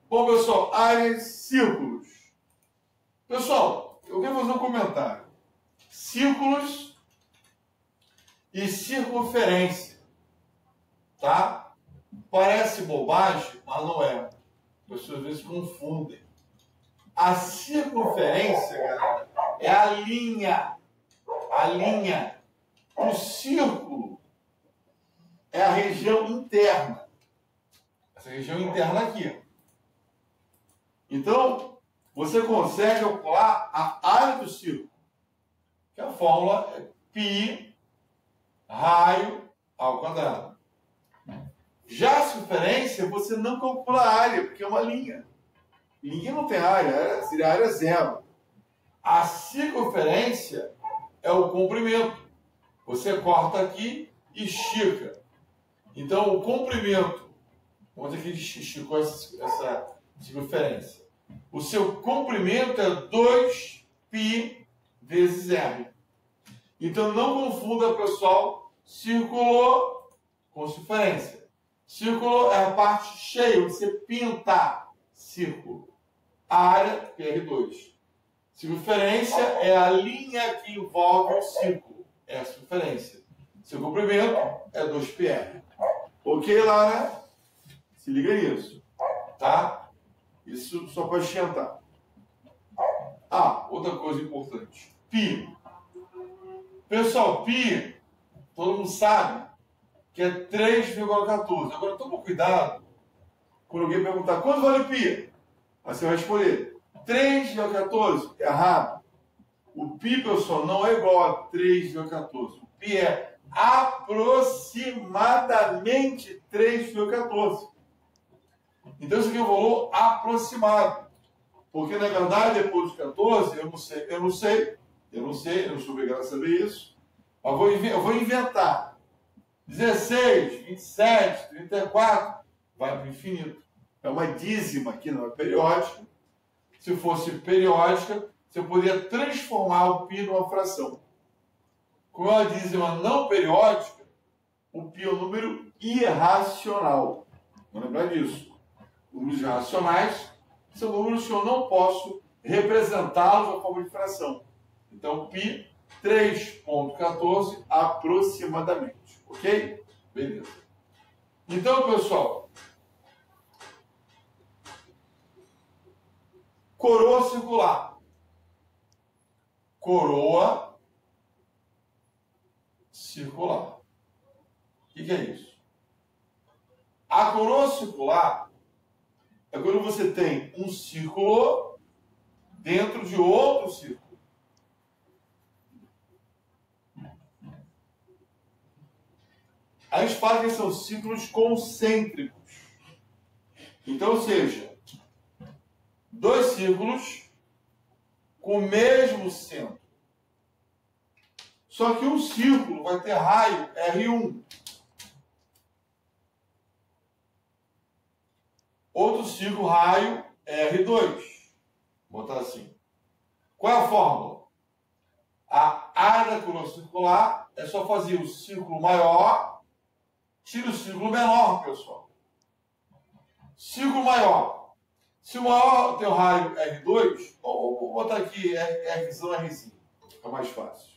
Bom, pessoal, áreas, círculos. Pessoal, eu quero fazer um comentário. Círculos e circunferência, tá? Parece bobagem, mas não é. As pessoas às vezes confundem. A circunferência, galera, é a linha. A linha. O círculo é a região interna. Essa região interna aqui. Então, você consegue calcular a área do círculo. Que a fórmula é π raio ao quadrado. Já a circunferência, você não calcula a área, porque é uma linha. Linha não tem área, seria a área zero. A circunferência é o comprimento. Você corta aqui e estica. Então, o comprimento, vamos dizer que esticou essa circunferência. O seu comprimento é 2π vezes r. Então, não confunda, pessoal, círculo com circunferência. Círculo é a parte cheia, onde você pinta círculo. A área, PR2. Circunferência é a linha que envolve o círculo. É a circunferência. Seu comprimento é 2πr. Ok, Lara? Se liga nisso. Tá? Isso só para esquentar. Ah, outra coisa importante. Π. Pessoal, π, todo mundo sabe que é 3,14. Agora, toma cuidado quando alguém perguntar quanto vale o π. Aí você vai responder 3,14. Errado. O π, pessoal, não é igual a 3,14. O π é aproximadamente 3,14. Então, isso aqui é um valor aproximado. Porque, na verdade, depois de 14, eu não sou obrigado a saber isso. Mas eu vou inventar. 16, 27, 34, vai para o infinito. É uma dízima aqui, não é periódica. Se fosse periódica, você poderia transformar o π numa fração. Como é uma dízima não periódica, o π é um número irracional. Vamos lembrar disso. Números irracionais são números que eu não posso representá-los na forma de fração. Então, π 3,14 aproximadamente. Ok? Beleza. Então, pessoal, coroa circular. Coroa circular. O que é isso? A coroa circular é quando você tem um círculo dentro de outro círculo. A gente fala que são círculos concêntricos. Então, ou seja, dois círculos com o mesmo centro. Só que um círculo vai ter raio R1. Outro círculo, raio R2. Vou botar assim. Qual é a fórmula? A área da coroa circular é só fazer o círculo maior, tira o círculo menor, pessoal. Círculo maior. Se o maior tem o raio R2, ou vou botar aqui Rzão, Rzinho. Fica mais fácil.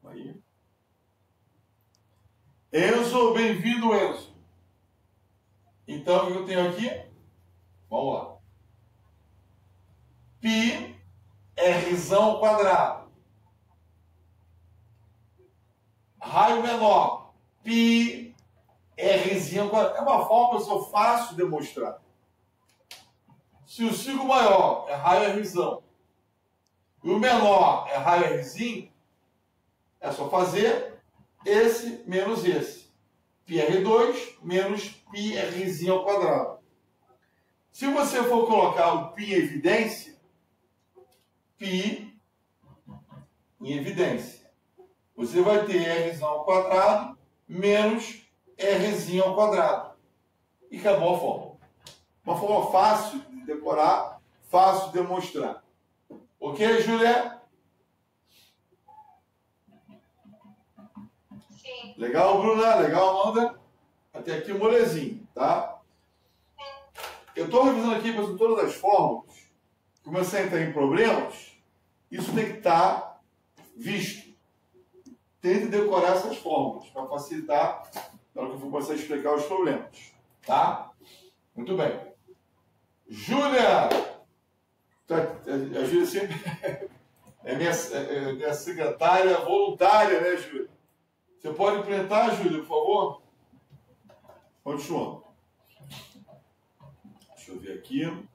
Aí. Enzo, bem-vindo, Enzo. Então, o que eu tenho aqui? Vamos lá. Π Rzão ao quadrado. Raio menor. Π Rzinho ao quadrado. É uma forma que eu fácil de demonstrar. Se o círculo maior é raio Rzão e o menor é raio Rzinho, é só fazer esse menos esse. πr2 menos πrzinho ao quadrado. Se você for colocar o π em evidência, π em evidência, você vai ter rzão ao quadrado menos rzinho ao quadrado. E acabou a fórmula. Uma forma fácil de decorar, fácil de demonstrar. Ok, Julia? Sim. Legal, Bruna? Legal, Amanda? ter aqui o molezinho, tá? Eu estou revisando aqui com todas as fórmulas. Comecei a entrar em problemas. Isso tem que estar visto. Tente decorar essas fórmulas para facilitar na hora que eu for começar a explicar os problemas. Tá? Muito bem. Júlia! A Júlia sempre é minha secretária voluntária, né, Júlia? Você pode implementar, Júlia, por favor? Continuando. Deixa eu ver aqui.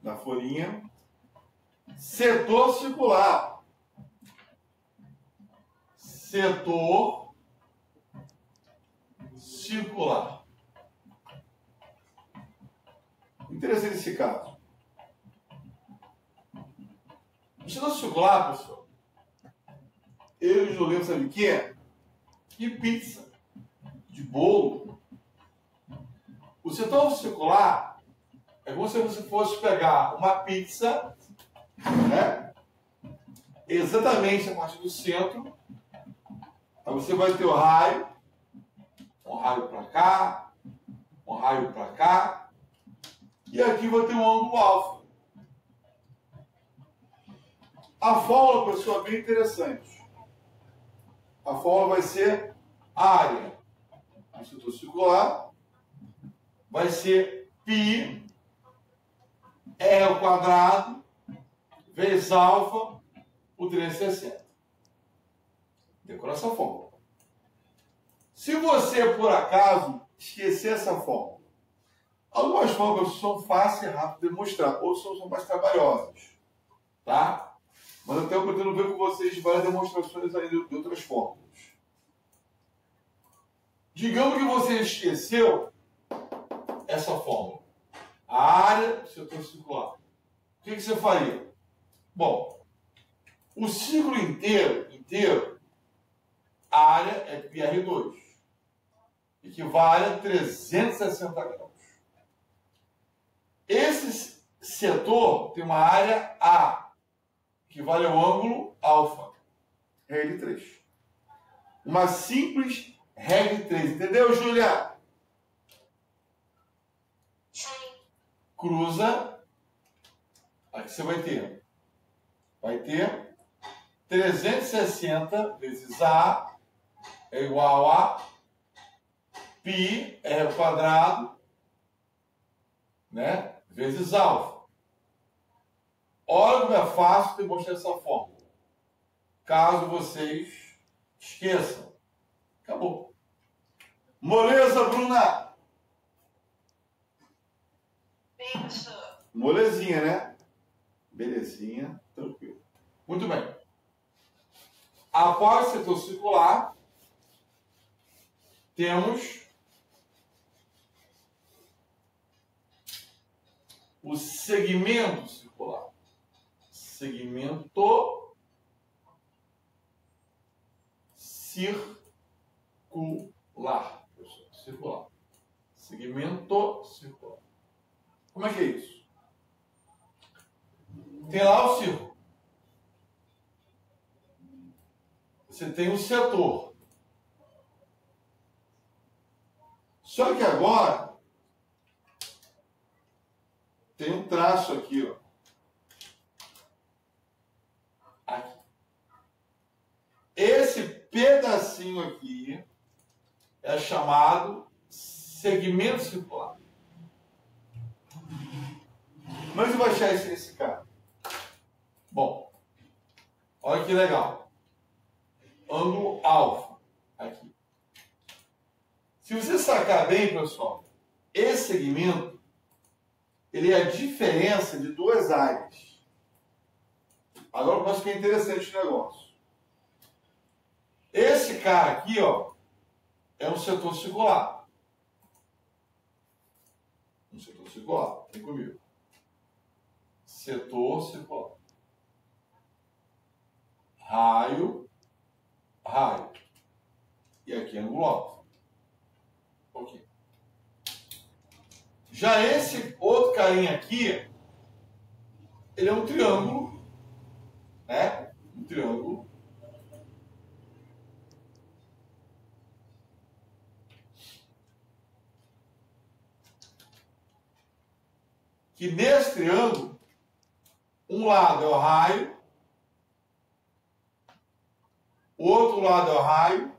Na folhinha. Setor circular. Setor circular. Interessante esse caso. O setor circular, pessoal, eu e o Juliano, sabe o que é? Que pizza de bolo. O setor circular é como se você fosse pegar uma pizza, né? Exatamente a partir do centro. Aí você vai ter o raio, um raio para cá, um raio para cá, e aqui vai ter um ângulo alfa. A fórmula, pessoal, é bem interessante. A fórmula vai ser a área do setor circular, vai ser π R ao quadrado vezes alfa por 360. Decora essa fórmula. Se você, por acaso, esquecer essa fórmula, algumas fórmulas são fáceis e rápidas de demonstrar, outras são mais trabalhosas. Tá? Mas até eu pretendo ver com vocês várias demonstrações aí de outras fórmulas. Digamos que você esqueceu essa fórmula. A área do setor circular. O que você faria? Bom, o ciclo inteiro, a área é πr2. Equivale a 360 graus. Esse setor tem uma área A, que vale ao ângulo alfa, regra de 3. Uma simples regra de 3. Entendeu, Júlia? Cruza. Aqui você vai ter. Vai ter 360 vezes A é igual a π R ao quadrado, né? Vezes alfa. Olha como é fácil demonstrar essa fórmula. Caso vocês esqueçam. Acabou. Moleza, Bruna? Bem, professor. Molezinha, né? Belezinha, tranquilo. Muito bem. Após o setor circular, temos o segmento circular. Segmento circular. Circular. Segmento circular. Como é que é isso? Tem lá o círculo. Você tem o setor. Só que agora tem um traço aqui, ó. Aqui. Esse pedacinho aqui é chamado segmento circular. Mas eu vou achar isso nesse cara. Bom, olha que legal. Ângulo alfa. Aqui. Se você sacar bem, pessoal, esse segmento, ele é a diferença de duas áreas. Agora começa a ficar interessante o negócio. Esse cara aqui, ó, é um setor circular. Um setor circular. Vem comigo. Setor circular. Raio, raio. E aqui ângulo alfa. Ok. Já esse outro carinha aqui, ele é um triângulo, né? Um triângulo. que nesse triângulo, um lado é o raio, o outro lado é o raio,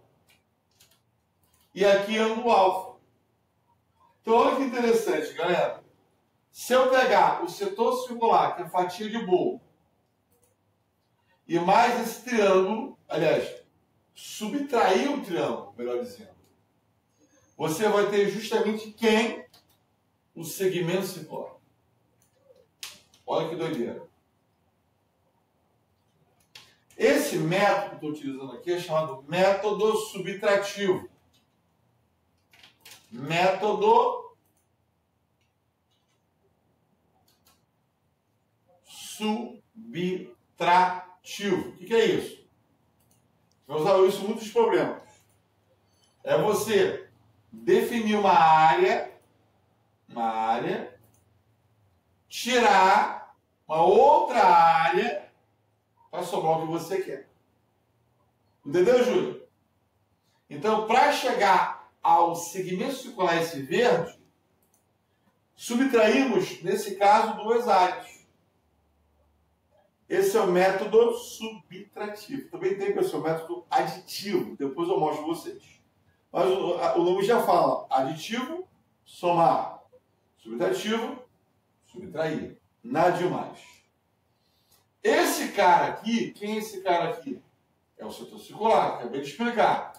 e aqui é ângulo alfa. Então, olha que interessante, galera. Se eu pegar o setor circular, que é a fatia de bolo, e mais esse triângulo, aliás, subtrair o triângulo, melhor dizendo, você vai ter justamente quem? O segmento circular. Olha que doideira. Esse método que eu estou utilizando aqui é chamado método subtrativo. Método subtrativo. O que é isso? Nós usamos isso em muitos problemas. É você definir uma área, tirar uma outra área para sobrar o que você quer. Entendeu, Júlio? Então, para chegar ao segmento circular esse verde, subtraímos, nesse caso, duas áreas. Esse é o método subtrativo. Também tem, pessoal, o método aditivo. Depois eu mostro para vocês. Mas o nome já fala. Aditivo, somar. Subtrativo, subtrair. Nada demais. Esse cara aqui, quem é esse cara aqui? É o setor circular, acabei de explicar.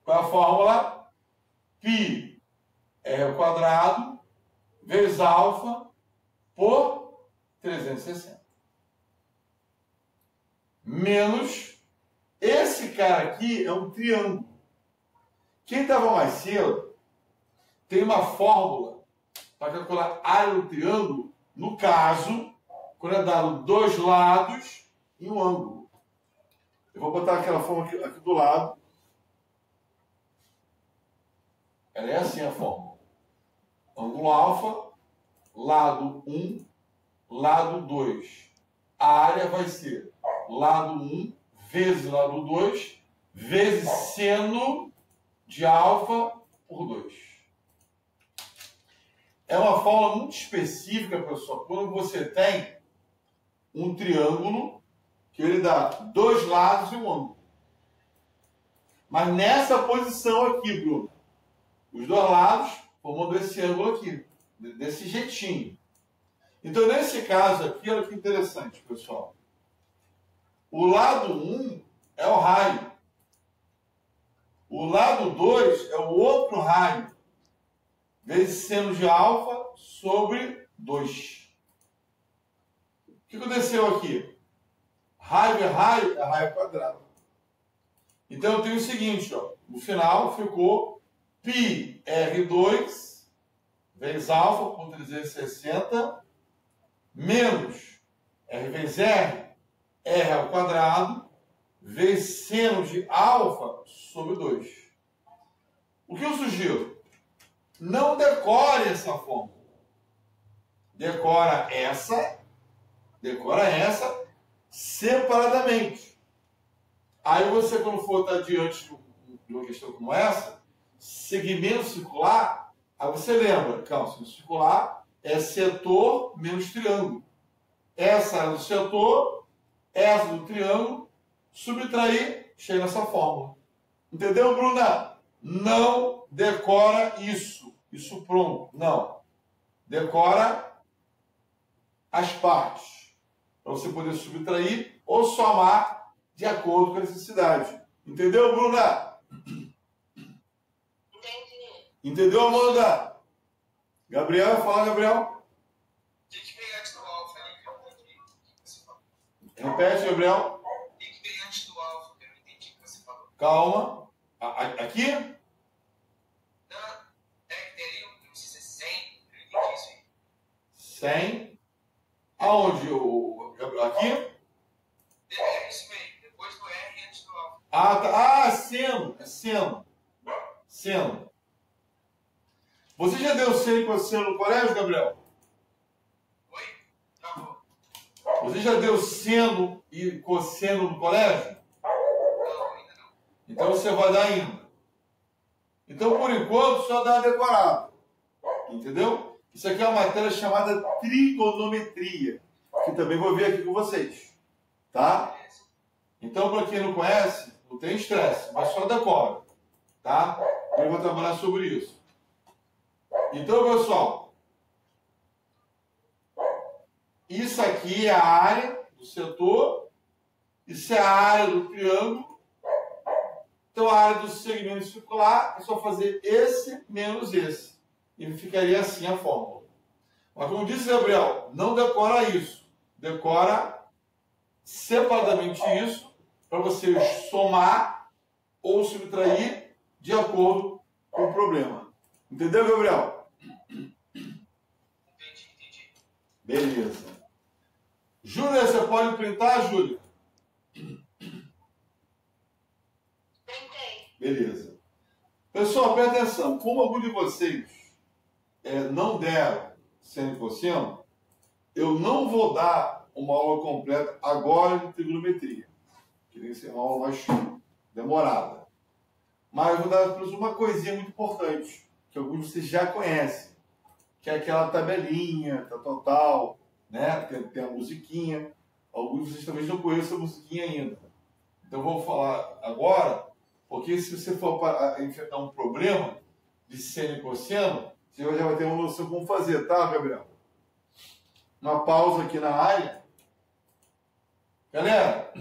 Qual é a fórmula? Π r ao quadrado vezes alfa por 360. Menos esse cara aqui é um triângulo. Quem estava mais cedo tem uma fórmula para calcular a área do triângulo, no caso, quando é dado dois lados e um ângulo. Eu vou botar aquela fórmula aqui do lado. Ela é assim a fórmula. Ângulo alfa, lado 1, lado 2. A área vai ser lado 1 vezes lado 2 vezes seno de alfa por 2. É uma fórmula muito específica, pessoal, quando você tem um triângulo que ele dá dois lados e um ângulo. Mas nessa posição aqui, Bruno, os dois lados formando esse ângulo aqui, desse jeitinho. Então, nesse caso aqui, olha que interessante, pessoal. O lado 1 é o raio. O lado 2 é o outro raio. Vezes seno de alfa sobre 2. O que aconteceu aqui? Raio é raio quadrado. Então, eu tenho o seguinte, ó. No final, ficou π r2 vezes alfa por 360 menos r vezes r ao quadrado, vezes seno de alfa sobre 2. O que eu sugiro? Não decore essa fórmula. Decora essa separadamente. Aí você, quando for estar diante de uma questão como essa, segmento circular, aí você lembra, segmento circular é setor menos triângulo. Essa é do setor, essa do triângulo, subtrair, chega nessa fórmula. Entendeu, Bruna? Não decora isso pronto. Não. Decora as partes, para você poder subtrair ou somar de acordo com a necessidade. Entendeu, Bruna? Entendi. Entendeu, Amanda? Gabriel, fala, Gabriel. Tem que pegar antes do alfa, né? Que eu não entendi o que você falou. Repete, Gabriel. Tem que pegar antes do alfa, que eu não entendi o que você falou. Calma. Aqui? Não, é que teria, não sei se é 100, eu não entendi isso aí. 100. Aonde, Gabriel? Aqui? É isso aí, depois do R antes do alfa. Ah, tá. Ah, seno. É seno. Seno. Você já deu seno e cosseno no colégio, Gabriel? Oi? Tá bom. Você já deu seno e cosseno no colégio? Não, ainda não. Então você vai dar ainda. Então, por enquanto, só dá decorado. Entendeu? Isso aqui é uma matéria chamada trigonometria, que também vou ver aqui com vocês, tá? Então, para quem não conhece, não tem estresse, mas só decora, tá? Eu vou trabalhar sobre isso. Então, pessoal, isso aqui é a área do setor, isso é a área do triângulo. Então, a área do segmento circular é só fazer esse menos esse. E ficaria assim a fórmula. Mas como disse Gabriel, não decora isso. Decora separadamente isso para você somar ou subtrair de acordo com o problema. Entendeu, Gabriel? Entendi. Beleza. Júlia, você pode printar, Júlia? Tentei. Beleza. Pessoal, presta atenção. Como alguns de vocês não deram seno e cosseno, eu não vou dar uma aula completa agora de trigonometria. Queria ser uma aula mais demorada. Mas eu vou dar para vocês uma coisinha muito importante, que alguns de vocês já conhecem, que é aquela tabelinha, tal, né? Tem a musiquinha. Alguns de vocês talvez não conheçam a musiquinha ainda. Então eu vou falar agora, porque se você for enfrentar um problema de seno e cosseno, você já vai ter uma noção como fazer, tá, Gabriel? Uma pausa aqui na área. Galera,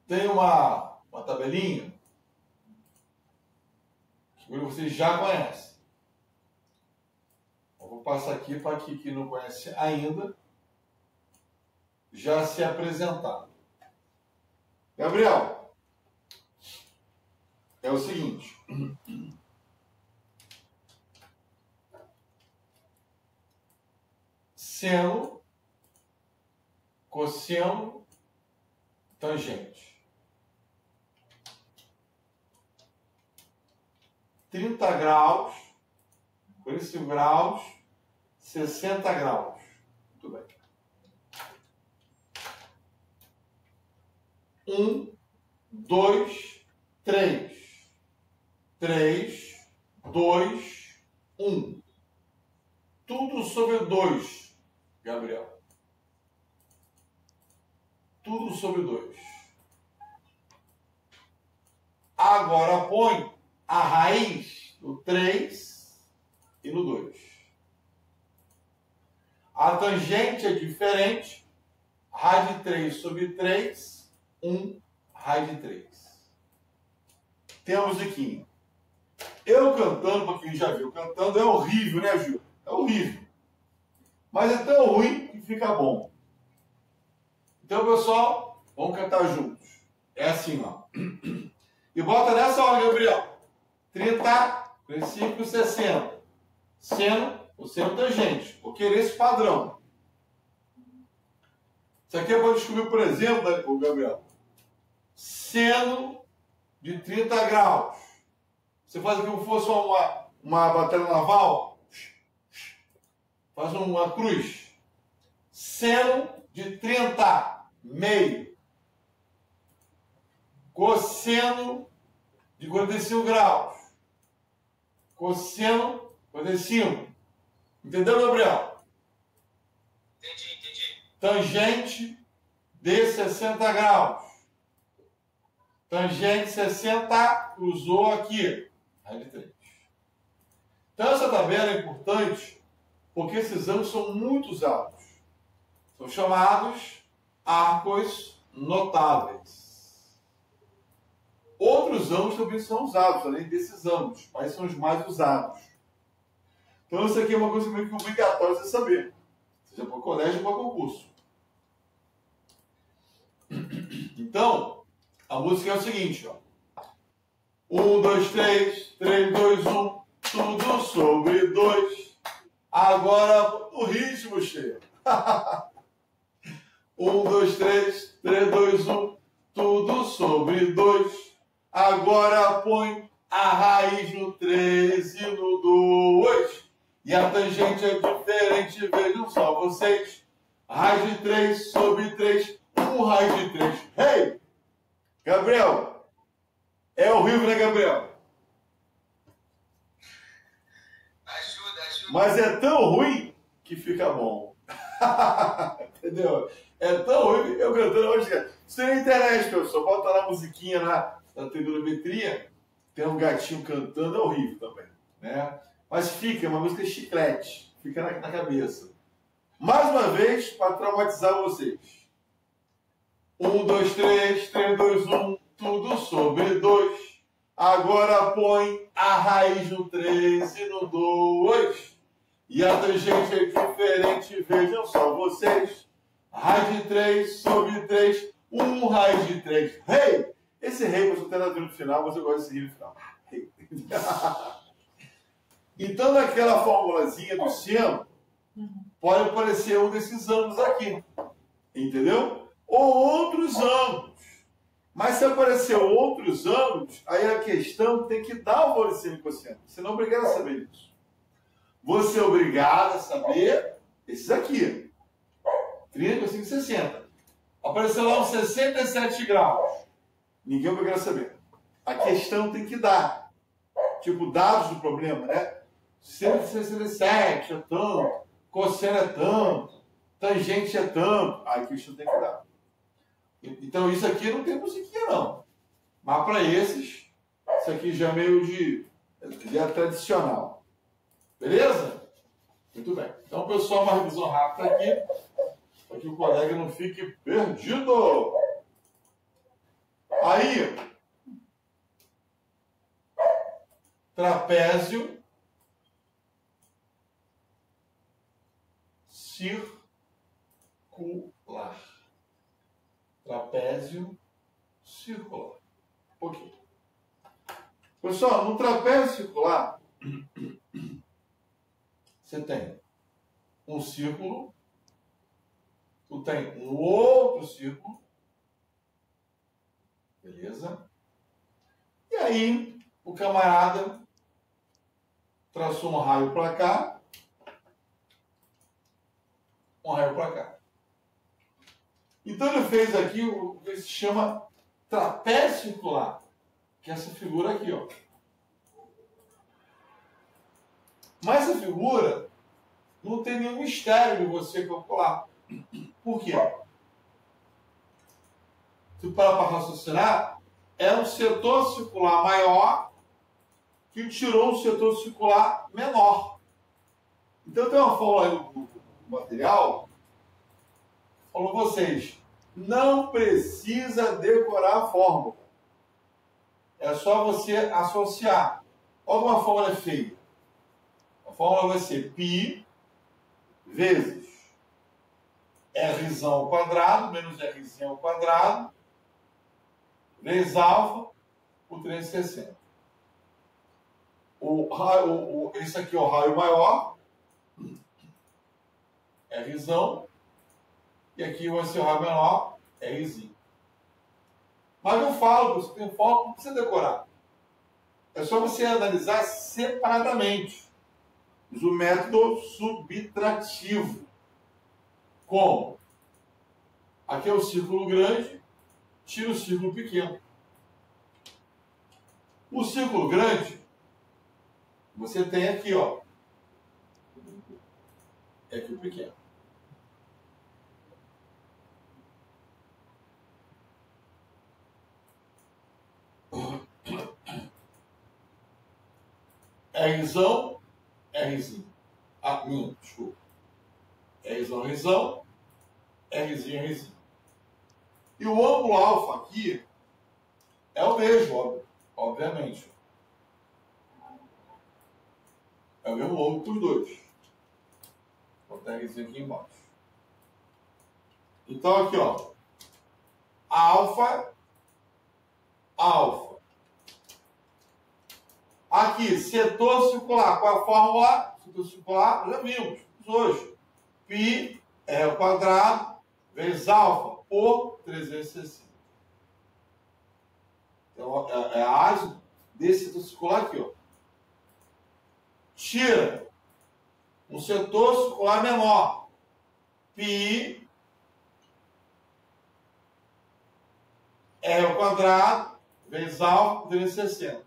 tem uma tabelinha que vocês já conhecem. Eu vou passar aqui para quem não conhece ainda já se apresentar. Gabriel, é o seguinte. Seno, cosseno, tangente. 30 graus, 45 graus, 60 graus. Muito bem. 1, 2, 3. 3, 2, 1. Tudo sobre 2, Gabriel. Tudo sobre 2. Agora põe a raiz no 3 e no 2. A tangente é diferente. Raiz de 3 sobre 3, 1, raiz de 3. Tem a musiquinha. Eu cantando, para quem já viu cantando, é horrível, né, Ju? É horrível. Mas é tão ruim que fica bom. Então, pessoal, vamos cantar juntos. É assim, ó. E bota nessa hora, Gabriel. 30, 35, 60. Seno, o seno tangente. Vou querer esse padrão. Isso aqui eu vou descobrir, por exemplo, Gabriel. Seno de 30 graus. Você faz aqui como fosse uma batalha naval. Faz uma cruz. Seno de 30, meio. Cosseno de 45 graus. Cosseno 45. Entendeu, Gabriel? Entendi. Tangente de 60 graus. Tangente 60, cruzou aqui. Raiz de 3. Então essa tabela é importante porque esses ângulos são muito usados. São chamados arcos notáveis. Outros ângulos também são usados, além desses ângulos, mas são os mais usados. Então isso aqui é uma coisa meio que obrigatória você saber. Seja para colégio ou para concurso. Então, a música é o seguinte, ó. 1, 2, 3, 3, 2, 1, tudo sobre 2. Agora o ritmo chega. 1, 2, 3, 3, 2, 1, tudo sobre 2. Agora põe a raiz no 3 e no 2. E a tangente é diferente, vejam só vocês. Raiz de 3 sobre 3, 1 raiz de 3. Hey! Gabriel, é horrível, né, Gabriel? Mas é tão ruim que fica bom. Entendeu? É tão ruim, eu cantando hoje. Isso tem na internet, pessoal. Bota lá a musiquinha na trigonometria, tem um gatinho cantando, é horrível também, né? Mas fica, uma música chiclete, fica na cabeça. Mais uma vez, para traumatizar vocês. 1, 2, 3, 3, 2, 1, tudo sobre 2. Agora põe a raiz no 3 e no 2. E a tangente é diferente, vejam só vocês. Raiz de 3 sobre 3, 1 raiz de 3. Rei! Esse rei, você tem no final, mas eu gosto desse rei no final. Rei. Então, naquela formulazinha do seno, pode aparecer um desses ângulos aqui. Entendeu? Ou outros ângulos. Mas se aparecer outros ângulos, aí a questão tem que dar o valor de seno e cosseno. Você não é obrigado a saber isso. Você é obrigado a saber esses aqui. 30, 5, 60. Apareceu lá uns 67 graus. Ninguém é obrigado a saber. A questão tem que dar. Tipo, dados do problema, né? 167 é tanto, cosseno é tanto, tangente é tanto. Aí a questão tem que dar. Então isso aqui não tem musiquinha não. Mas para esses, isso aqui já é meio de tradicional. Beleza? Muito bem. Então, pessoal, uma revisão rápida aqui, para que o colega não fique perdido. Aí, trapézio circular. Trapézio circular. Um pouquinho. Pessoal, no trapézio circular, você tem um círculo, tu tem um outro círculo, beleza? E aí, o camarada traçou um raio para cá, um raio para cá. Então ele fez aqui o que se chama trapézio circular, que é essa figura aqui, ó. Mas essa figura não tem nenhum mistério de você calcular. Por quê? Se parar para raciocinar, é um setor circular maior que tirou um setor circular menor. Então tem uma fórmula aí do material, falou vocês, não precisa decorar a fórmula. É só você associar. Olha como a fórmula é feita. A fórmula vai ser π vezes R ao quadrado menos R ao quadrado vezes alfa por 360. Esse aqui é o raio maior, R, e aqui vai ser o raio menor, R. Mas eu falo, você tem foco, não precisa decorar. É só você analisar separadamente. Usa o método subtrativo. Como? Aqui é o círculo grande, tira o círculo pequeno. O círculo grande, você tem aqui, ó. É aqui o pequeno. Rzão, Rzinho. Desculpa. Rzão, Rzinho. E o ângulo alfa aqui é o mesmo, obviamente. É o mesmo ângulo para os dois. Vou botar Rzinho aqui embaixo. Então aqui, ó. Alfa. Aqui, setor circular. Qual é a fórmula? Setor circular, já vimos hoje. Π é o quadrado vezes alfa por 360. Então, é a área desse setor circular aqui, ó. Tira um setor circular menor. Π é o quadrado vezes alfa por 360.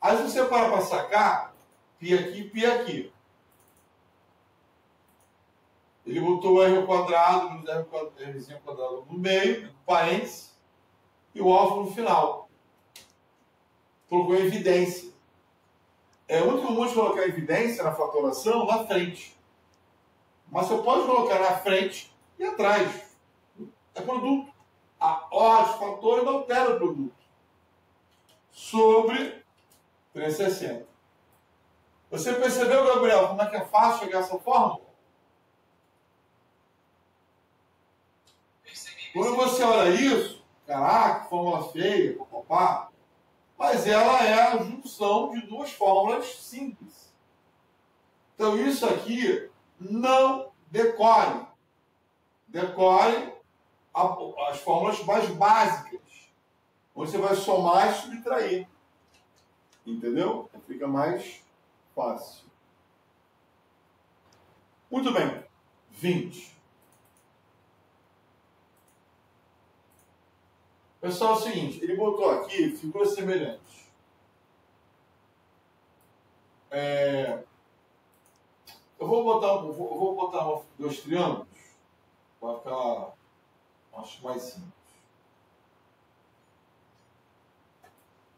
Aí se você para sacar, π aqui, π aqui. Ele botou o r ao quadrado, menos rzinho ao quadrado no meio, parênteses, e o alfa no final. Colocou em evidência. É muito comum de colocar evidência na fatoração na frente. Mas você pode colocar na frente e atrás. É produto. Os fatores não alteram o produto. Sobre 360. Você percebeu, Gabriel, como é que é fácil chegar a essa fórmula? Quando você olha isso, caraca, fórmula feia, papapá, mas ela é a junção de duas fórmulas simples. Então isso aqui não decore. Decore as fórmulas mais básicas, onde você vai somar e subtrair. Entendeu? Fica mais fácil. Muito bem. 20. Pessoal, é o seguinte, ele botou aqui figuras semelhantes. Eu vou botar dois triângulos para ficar, acho, mais simples.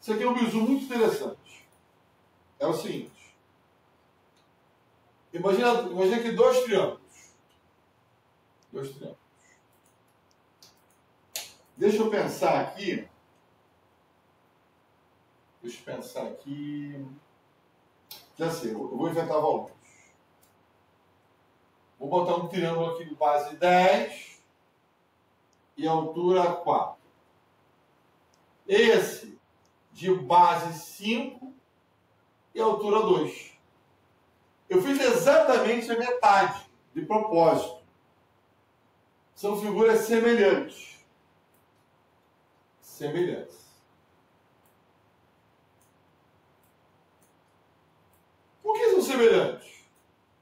Isso aqui é um bizu muito interessante. É o seguinte. Imagina aqui dois triângulos. Dois triângulos. Deixa eu pensar aqui. Já sei, eu vou inventar valores. Vou botar um triângulo aqui de base 10 e altura 4. Esse de base 5 e altura 2. Eu fiz exatamente a metade, de propósito. São figuras semelhantes. Por que são semelhantes?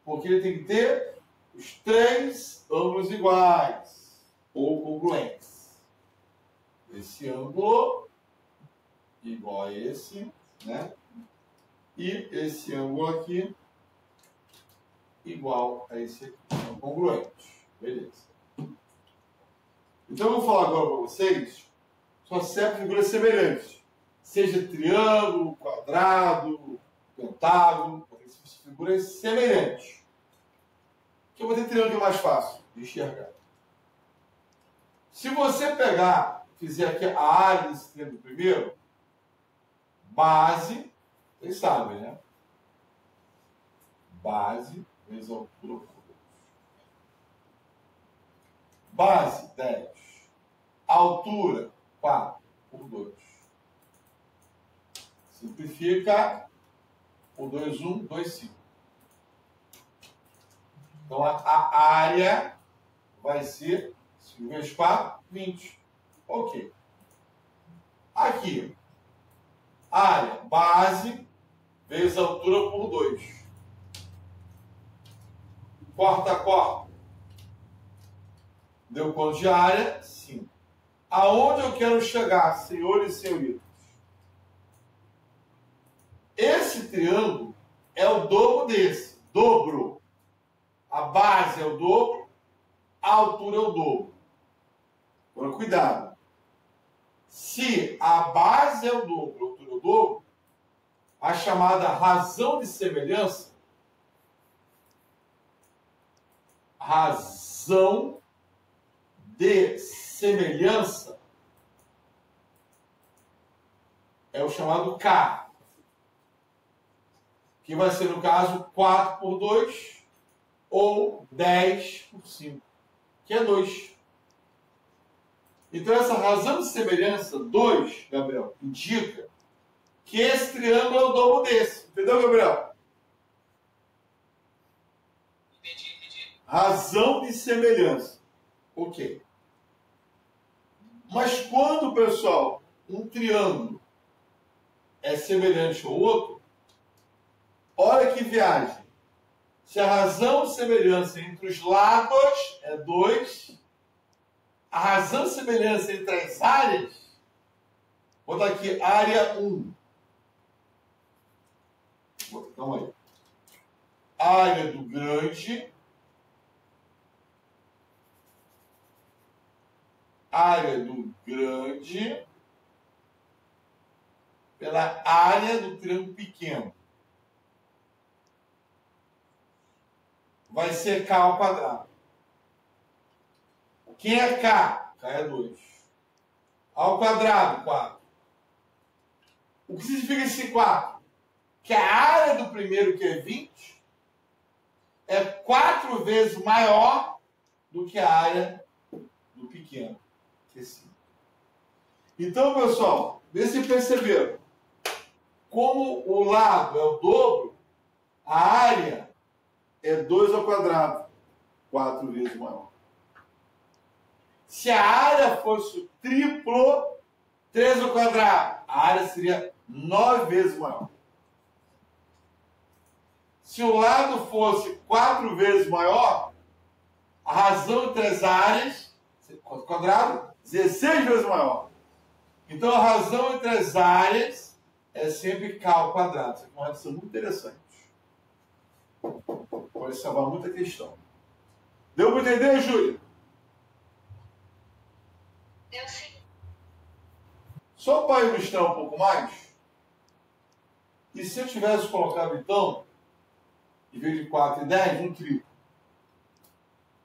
Porque ele tem que ter os três ângulos iguais ou congruentes. Esse ângulo igual a esse, né? E esse ângulo aqui igual a esse aqui. São congruentes. Beleza. Então eu vou falar agora para vocês só sempre figuras semelhantes. Seja triângulo, quadrado, pentágono, figuras semelhantes. Que eu vou ter triângulo mais fácil de enxergar. Se você fizer aqui a área desse triângulo primeiro, base, vocês sabem, né? Base vezes altura por 2. Base, 10. Altura, 4 por 2. Simplifica. Por 2, 1, 2, 5. Então, a área vai ser 5 vezes 4, 20. Ok. Aqui, área, base, vezes altura por 2. Corta. Deu quanto de área? 5. Aonde eu quero chegar, senhores e senhoritas? Esse triângulo é o dobro desse. Dobro. A base é o dobro, a altura é o dobro. Agora, cuidado. Se a base é o dobro, a altura é o dobro, a chamada razão de semelhança, é o chamado K, que vai ser, no caso, 4 por 2 ou 10 por 5, que é 2. Então, essa razão de semelhança, 2, Gabriel, indica que esse triângulo é o dobro desse. Entendeu, Gabriel? Entendi. Razão de semelhança. Ok. Mas quando, pessoal, um triângulo é semelhante ao outro, olha que viagem. Se a razão de semelhança entre os lados é 2, a razão de semelhança entre as áreas, vou botar aqui área 1. Calma aí. área do grande, pela área do triângulo pequeno. Vai ser K ao quadrado. Quem é K? K é 2. Ao quadrado, 4. O que significa esse 4? Que a área do primeiro, que é 20, é 4 vezes maior do que a área do pequeno, que é 5. Então, pessoal, vê se perceberam. Como o lado é o dobro, a área é 2 ao quadrado, 4 vezes maior. Se a área fosse o triplo, 3 ao quadrado, a área seria 9 vezes maior. Se o lado fosse 4 vezes maior, a razão entre as áreas, quadrado, 16 vezes maior. Então a razão entre as áreas é sempre K ao quadrado. Isso é uma relação muito interessante. Pode salvar muita questão. Deu para entender, Júlia? Deu sim. Só para ilustrar um pouco mais, e se eu tivesse colocado, então, em vez de 4 e 10, um triplo.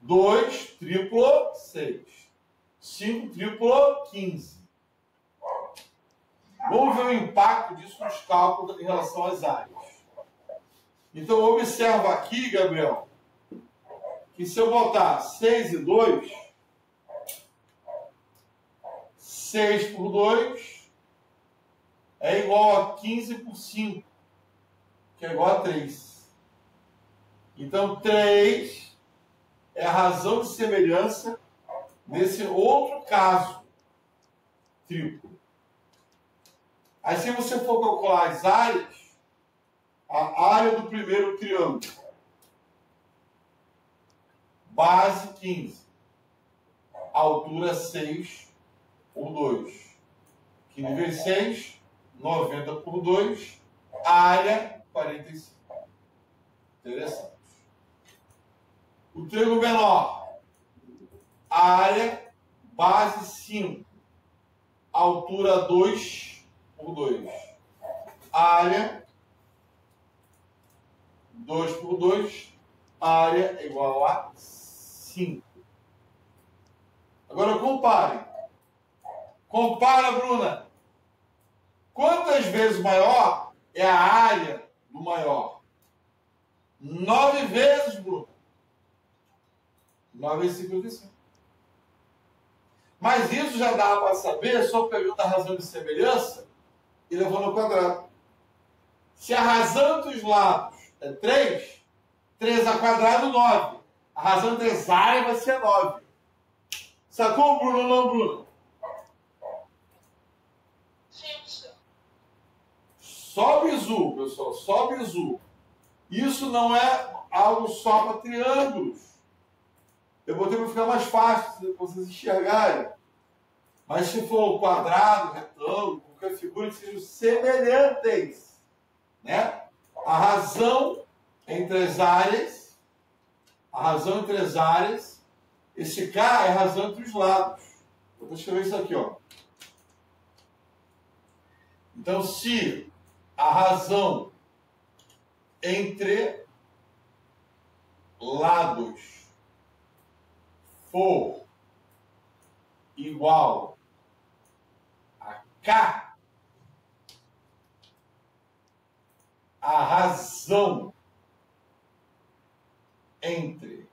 2 triplo, 6. 5 triplo, 15. Vamos ver o impacto disso nos cálculos em relação às áreas. Então, observa aqui, Gabriel, que se eu botar 6 e 2, 6 por 2 é igual a 15 por 5, que é igual a 3. Então, 3 é a razão de semelhança nesse outro caso triplo. Aí, se você for calcular as áreas, a área do primeiro triângulo, base 15, altura 6 por 2. 15 vezes 6, 90 por 2, área 45. Interessante. O triângulo menor, área base 5, altura 2 por 2, área 2 por 2, área é igual a 5. Agora compare. Compara, Bruna. Quantas vezes maior é a área do maior? 9 vezes, Bruna. 9 vezes 55. Mas isso já dá para saber só pegando a razão de semelhança e levando ao quadrado. Se a razão dos lados é 3, 3 ao quadrado, 9. A razão das áreas vai ser 9. Sacou, Bruno ou não, Bruno? Sim, senhor. Só bizu, pessoal, só bizu. Isso não é algo só para triângulos. Eu botei para ficar mais fácil para vocês enxergarem. Mas se for quadrado, retângulo, qualquer figura que sejam semelhantes, né? A razão entre as áreas, esse K é a razão entre os lados. Vou escrever isso aqui, ó. Então, se a razão entre lados for igual a K, a razão entre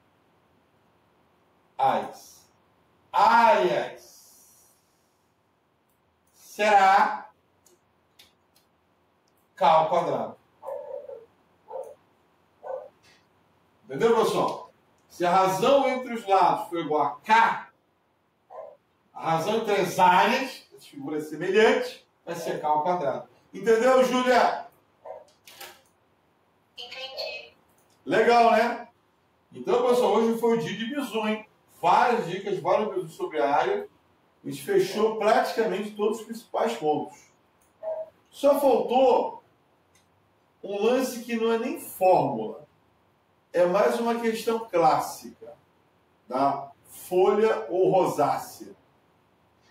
as áreas será K ao quadrado. Entendeu, pessoal? Se a razão entre os lados for igual a K, a razão entre as áreas, essa figura semelhante, vai ser K ao quadrado. Entendeu, Júlia? Entendi. Legal, né? Então, pessoal, hoje foi o dia de bizu, hein? Várias dicas, vários bizus sobre a área. A gente fechou praticamente todos os principais pontos. Só faltou um lance que não é nem fórmula, é mais uma questão clássica da folha ou rosácea,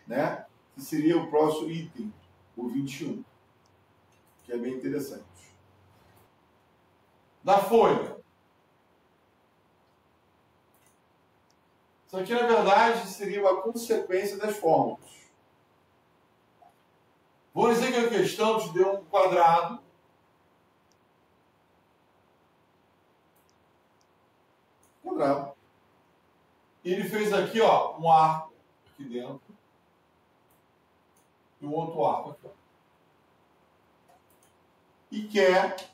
né? Que seria o próximo item, o 21, que é bem interessante. Da folha. Isso aqui, na verdade, seria uma consequência das fórmulas. Vamos dizer que a questão te deu um quadrado. E ele fez aqui, ó, um arco aqui dentro. E um outro arco aqui, ó. E quer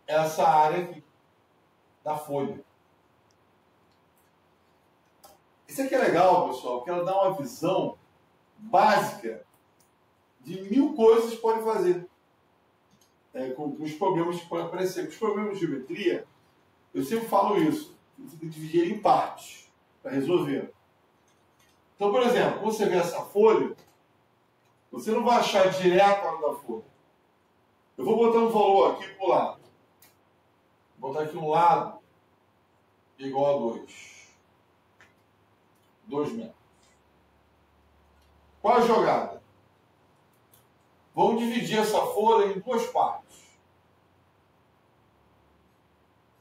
essa área aqui da folha. Isso aqui é legal, pessoal, porque ela dá uma visão básica de 1000 coisas que pode fazer com os problemas que podem aparecer. Os problemas de geometria, eu sempre falo isso, você tem que dividir ele em partes para resolver. Então, por exemplo, quando você vê essa folha, você não vai achar direto a da folha. Eu vou botar um valor aqui para o lado. Vou botar aqui um lado igual a 2. 2 metros. Qual a jogada? Vamos dividir essa folha em 2 partes.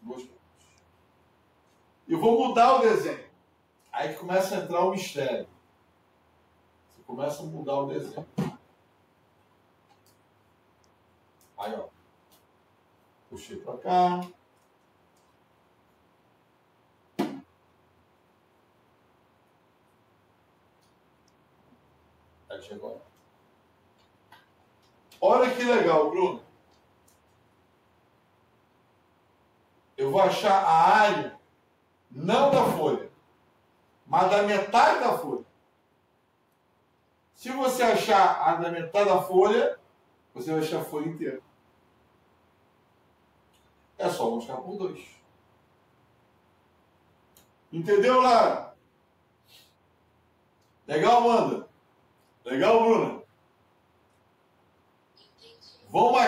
2 partes. E vou mudar o desenho. Aí que começa a entrar o mistério. Você começa a mudar o desenho. Aí, ó. Puxei para cá. Aí chegou. Olha que legal, Bruno. Eu vou achar a área, não da folha, mas da metade da folha. Se você achar a da metade da folha, você vai achar a folha inteira. É só multiplicar por 2. Entendeu, Lara? Legal, Amanda? Legal, Bruna? Vamos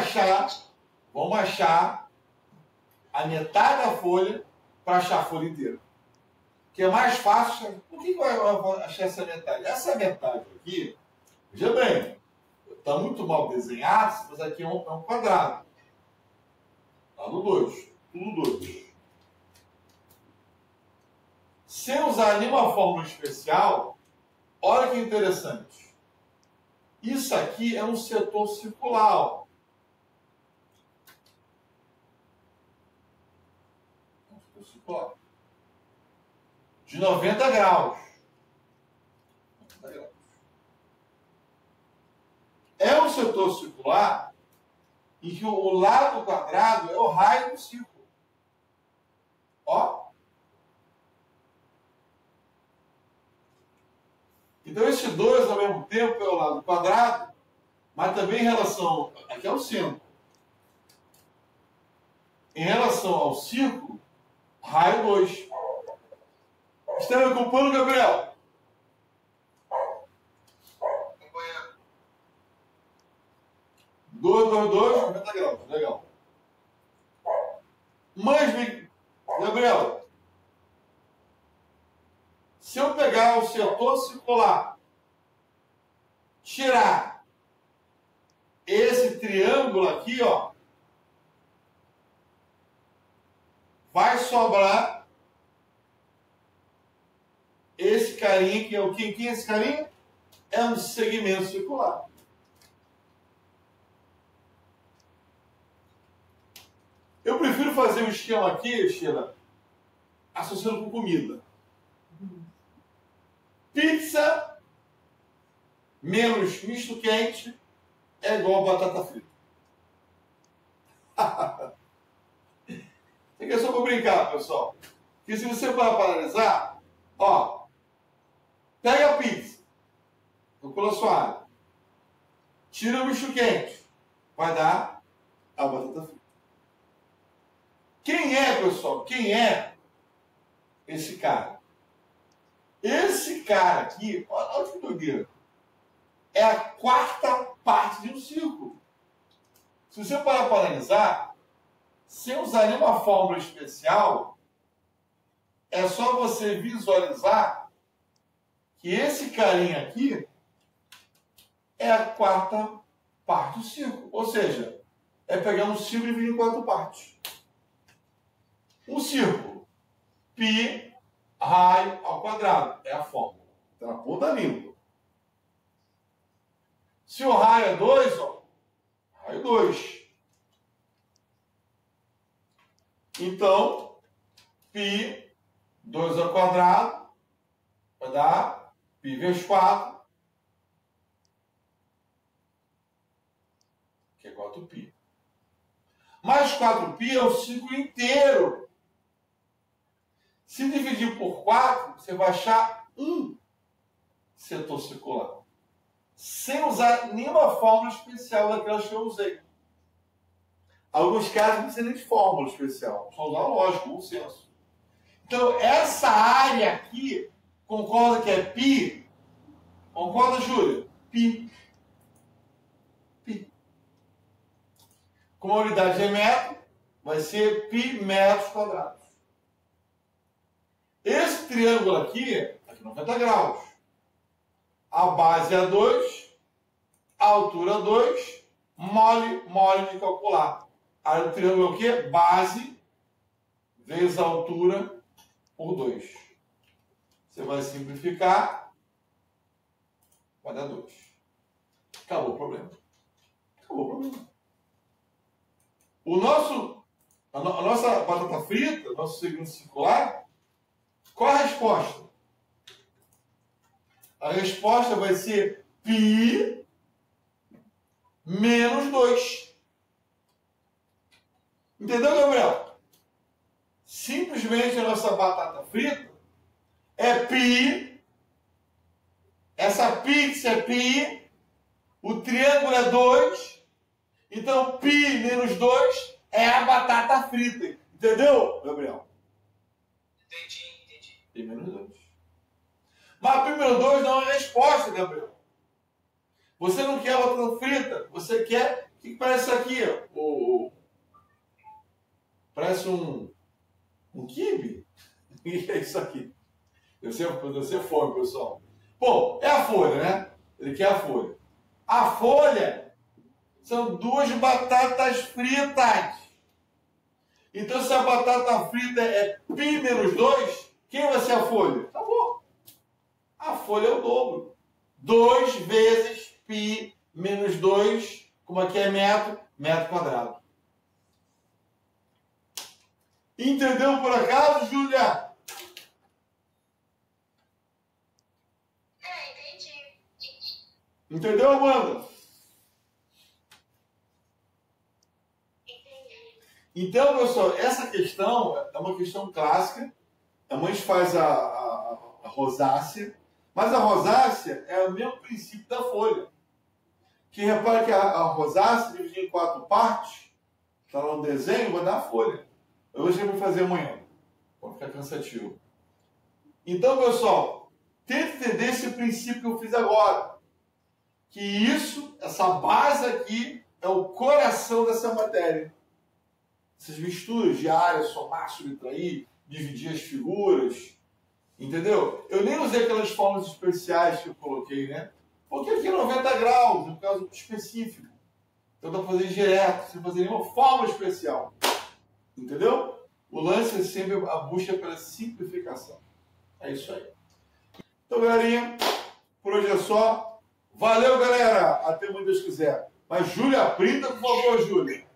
achar a metade da folha para achar a folha inteira. Que é mais fácil. Por que eu vou achar essa metade? Essa metade aqui, veja bem, está muito mal desenhado, mas aqui é um quadrado. Está no 2. Tudo 2. Sem usar nenhuma fórmula especial, olha que interessante. Isso aqui é um setor circular. Ó. É um setor circular. De 90 graus. 90 graus. É um setor circular em que o lado quadrado é o raio do círculo. Ó. Então, esse 2, ao mesmo tempo, é o lado quadrado, mas também em relação... Aqui é o centro. Em relação ao círculo, raio 2. Está me acompanhando, Gabriel? Acompanhando. 2, 90 graus. Legal. Mas, Gabriel, se eu pegar o setor circular, tirar esse triângulo aqui, ó, vai sobrar esse carinha que é o quem é esse carinha? É um segmento circular. Eu prefiro fazer um esquema aqui, Sheila, associando com comida. Pizza menos misto quente é igual a batata frita. Isso aqui é só para brincar, pessoal. Porque se você for analisar, ó, pega a pizza, calcula a sua área, tira o misto quente, vai dar a batata frita. Quem é, pessoal? Quem é esse cara? Esse cara aqui, olha que doideira, é a quarta parte de um círculo. Se você parar para analisar, sem usar nenhuma fórmula especial, é só você visualizar que esse carinha aqui é a quarta parte do círculo. Ou seja, é pegar um círculo e dividir em 4 partes. Um círculo, π raio ao quadrado, é a fórmula. Está na ponta da língua. Se o raio é 2, ó, raio 2. Então, π 2 ao quadrado vai dar π vezes 4, que é 4π. Mais 4π é o círculo inteiro. Se dividir por 4, você vai achar um setor circular. Sem usar nenhuma fórmula especial daquelas que eu usei. Alguns casos não precisa nem de fórmula especial. Só usar lógico, bom senso. Então, essa área aqui, concorda que é π? Concorda, Júlia? π. Como a unidade é metro, vai ser π metros quadrados. Esse triângulo aqui 90 graus. A base é 2, a altura 2, mole de calcular. A área do triângulo é o quê? Base vezes a altura por 2. Você vai simplificar, vai dar 2. Acabou o problema. Acabou o problema. A nossa batata frita, nosso segundo circular, qual a resposta? A resposta vai ser π menos 2. Entendeu, Gabriel? Simplesmente a nossa batata frita é π. Essa pizza é π. O triângulo é 2. Então, π menos 2 é a batata frita. Entendeu, Gabriel? Entendi. Π menos 2. Mas π menos 2 não é a resposta, Gabriel. Você não quer batata frita. Você quer... O que parece isso aqui? Parece um quibe. O que é isso aqui? Deve ser fome, pessoal. Bom, é a folha, né? Ele quer a folha. A folha são 2 batatas fritas. Então, se a batata frita é π menos 2, quem vai ser a folha? Tá bom. A folha é o dobro. 2 vezes π menos 2, como aqui é metro quadrado. Entendeu por acaso, Júlia? Entendi. Entendeu, Amanda? Entendi. Então, pessoal, essa questão é uma questão clássica. A mãe faz a rosácea, mas a rosácea é o mesmo princípio da folha. Que repara que a rosácea dividida em 4 partes, está lá no desenho, vai dar a folha. Hoje eu vou fazer amanhã, para ficar cansativo. Então, pessoal, tente entender esse princípio que eu fiz agora. Que isso, essa base aqui, é o coração dessa matéria. Essas misturas de área, somar, subtrair, dividir as figuras. Entendeu? Eu nem usei aquelas fórmulas especiais que eu coloquei, né? Porque aqui é 90 graus, é por causa do específico. Então dá para fazer direto, sem fazer nenhuma fórmula especial. Entendeu? O lance é sempre a busca pela simplificação. É isso aí. Então, galerinha, por hoje é só. Valeu, galera. Até quando Deus quiser. Mas Júlia, printa, por favor, Júlia.